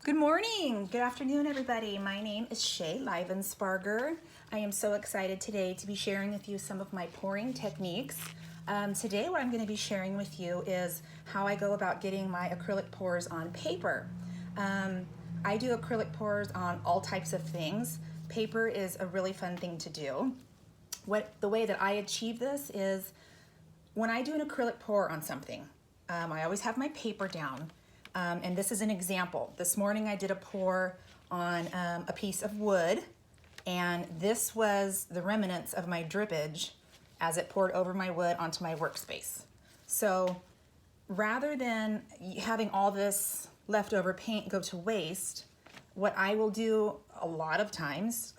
Good morning, good afternoon, everybody. My name is Shay Livensparger. I am so excited today to be sharing with you some of my pouring techniques. Today what I'm going to be sharing with you is how I go about getting my acrylic pours on paper. I do acrylic pours on all types of things. Paper is a really fun thing to do. The way that I achieve this is when I do an acrylic pour on something, I always have my paper down. And this is an example. This morning I did a pour on a piece of wood, and this was the remnants of my drippage as it poured over my wood onto my workspace. So rather than having all this leftover paint go to waste, what I will do a lot of times,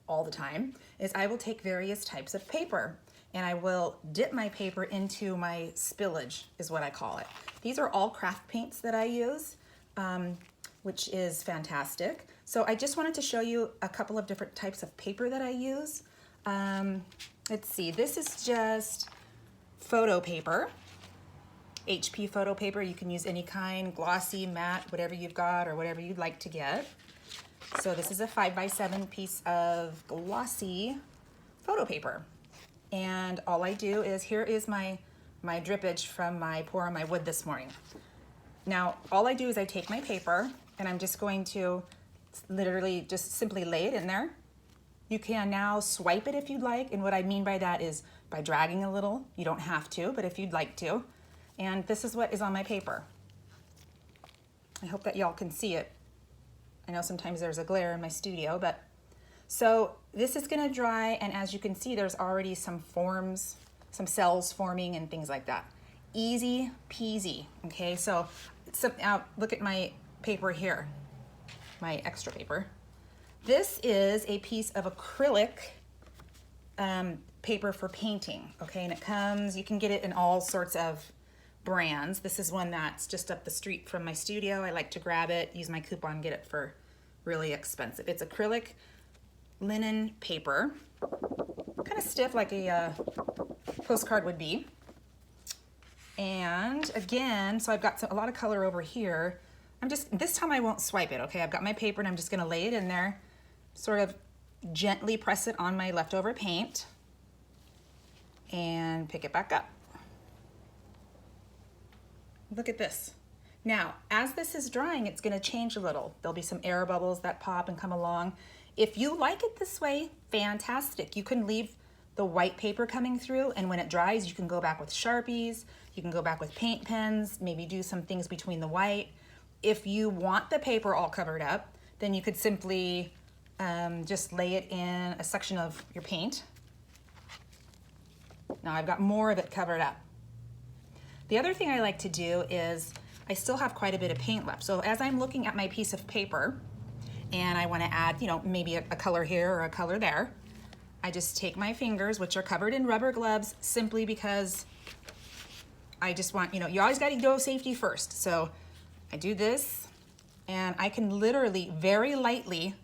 all the time, is I will take various types of paper and I will dip my paper into my spillage, is what I call it. These are all craft paints that I use, which is fantastic. So I just wanted to show you a couple of different types of paper that I use. Let's see, this is just photo paper, HP photo paper. You can use any kind, glossy, matte, whatever you've got or whatever you'd like to get. So this is a 5x7 piece of glossy photo paper. And all I do is, here is my drippage from my pour on my wood this morning. Now, all I do is I take my paper and I'm just going to literally just simply lay it in there. You can now swipe it if you'd like, and what I mean by that is by dragging a little. You don't have to, but if you'd like to. And this is what is on my paper. I hope that y'all can see it. I know sometimes there's a glare in my studio, but so this is gonna dry, and as you can see, there's already some forms, some cells forming and things like that. Easy peasy, okay? So now look at my paper here, my extra paper. This is a piece of acrylic paper for painting, okay? And it comes, you can get it in all sorts of brands. This is one that's just up the street from my studio. I like to grab it, use my coupon, get it for really expensive. It's acrylic linen paper, kind of stiff like a postcard would be. And again, so I've got a lot of color over here. This time I won't swipe it, okay? I've got my paper and I'm just gonna lay it in there, sort of gently press it on my leftover paint and pick it back up. Look at this. Now, as this is drying, it's gonna change a little. There'll be some air bubbles that pop and come along. If you like it this way, fantastic. You can leave the white paper coming through, and when it dries, you can go back with Sharpies, you can go back with paint pens, maybe do some things between the white. If you want the paper all covered up, then you could simply just lay it in a section of your paint. Now I've got more of it covered up. The other thing I like to do is, I still have quite a bit of paint left. So as I'm looking at my piece of paper, and I want to add, maybe a color here or a color there, I just take my fingers, which are covered in rubber gloves, simply because I just want, you always got to go safety first. So I do this, and I can literally very lightly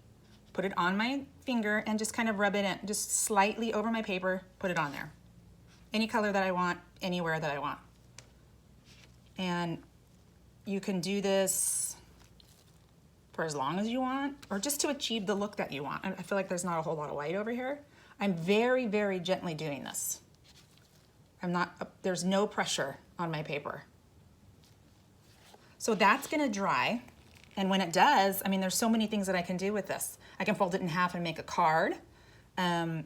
put it on my finger and just kind of rub it in, just slightly over my paper, put it on there. Any color that I want, anywhere that I want. And you can do this for as long as you want, or just to achieve the look that you want. I feel like there's not a whole lot of white over here. I'm very, very gently doing this. There's no pressure on my paper. So that's gonna dry, and when it does, there's so many things that I can do with this. I can fold it in half and make a card. I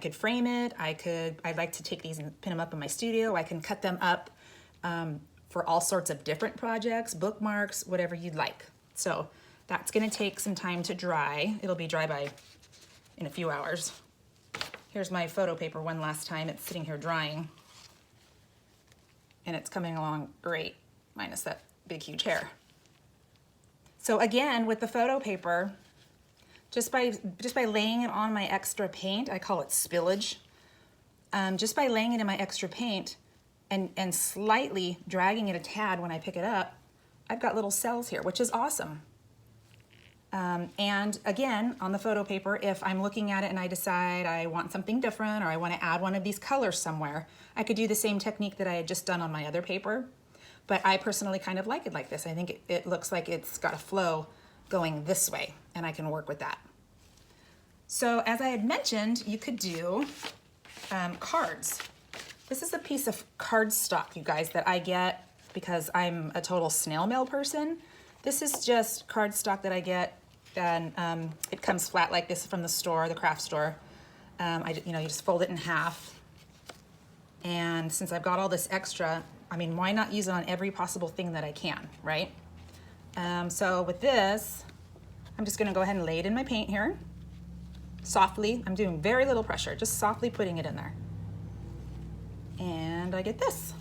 could frame it. I'd like to take these and pin them up in my studio. I can cut them up for all sorts of different projects, bookmarks, whatever you'd like. So that's gonna take some time to dry. It'll be dry in a few hours. Here's my photo paper one last time. It's sitting here drying, and it's coming along great, minus that big, huge hair. So again, with the photo paper, just by laying it on my extra paint, I call it spillage, just by laying it in my extra paint and slightly dragging it a tad when I pick it up, I've got little cells here, which is awesome. And again, on the photo paper, if I'm looking at it and I decide I want something different, or I want to add one of these colors somewhere, I could do the same technique that I had just done on my other paper. But I personally kind of like it like this. I think it looks like it's got a flow going this way, and I can work with that. So as I had mentioned, you could do cards. This is a piece of cardstock, you guys, that I get because I'm a total snail mail person. This is just cardstock that I get, and it comes flat like this from the store, the craft store. You just fold it in half. And since I've got all this extra, I mean, why not use it on every possible thing that I can, right? So with this, I'm just gonna go ahead and lay it in my paint here. Softly, I'm doing very little pressure, just softly putting it in there. And I get this.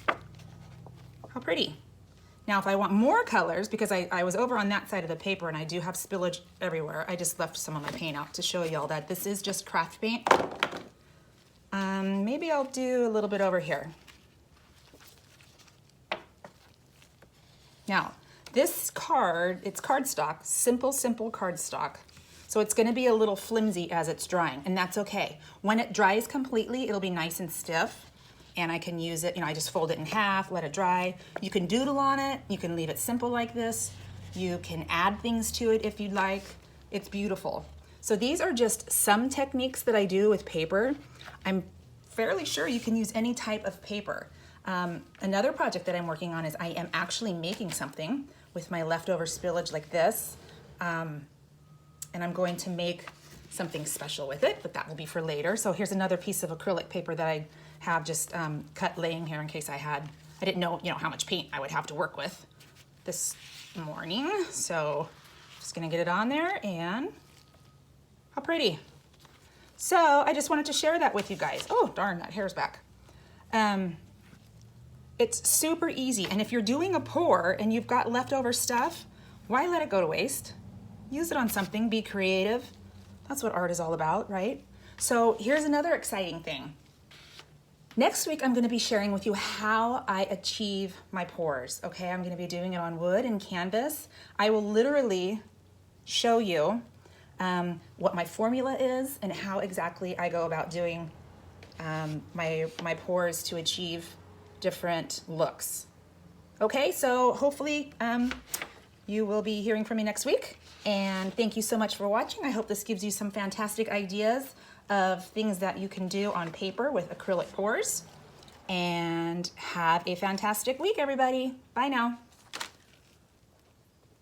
How pretty. Now, if I want more colors, because I was over on that side of the paper and I do have spillage everywhere, I just left some of my paint out to show y'all that this is just craft paint. Maybe I'll do a little bit over here. Now, this card, it's cardstock, simple cardstock. So it's gonna be a little flimsy as it's drying, and that's okay. When it dries completely, it'll be nice and stiff, and I can use it, I just fold it in half, let it dry. You can doodle on it, you can leave it simple like this. You can add things to it if you'd like. It's beautiful. So these are just some techniques that I do with paper. I'm fairly sure you can use any type of paper. Another project that I'm working on is I am actually making something with my leftover spillage like this. And I'm going to make something special with it, but that will be for later. So here's another piece of acrylic paper that I have just cut laying here in case I didn't know, how much paint I would have to work with this morning. So just gonna get it on there, and how pretty. So I just wanted to share that with you guys. Oh, darn, that hair's back. It's super easy, and if you're doing a pour and you've got leftover stuff, why let it go to waste? Use it on something, be creative. That's what art is all about, right? So here's another exciting thing. Next week, I'm gonna be sharing with you how I achieve my pours, okay? I'm gonna be doing it on wood and canvas. I will literally show you what my formula is and how exactly I go about doing my pours to achieve different looks. Okay, so hopefully you will be hearing from me next week. And thank you so much for watching. I hope this gives you some fantastic ideas of things that you can do on paper with acrylic pours. And have a fantastic week, everybody. Bye now.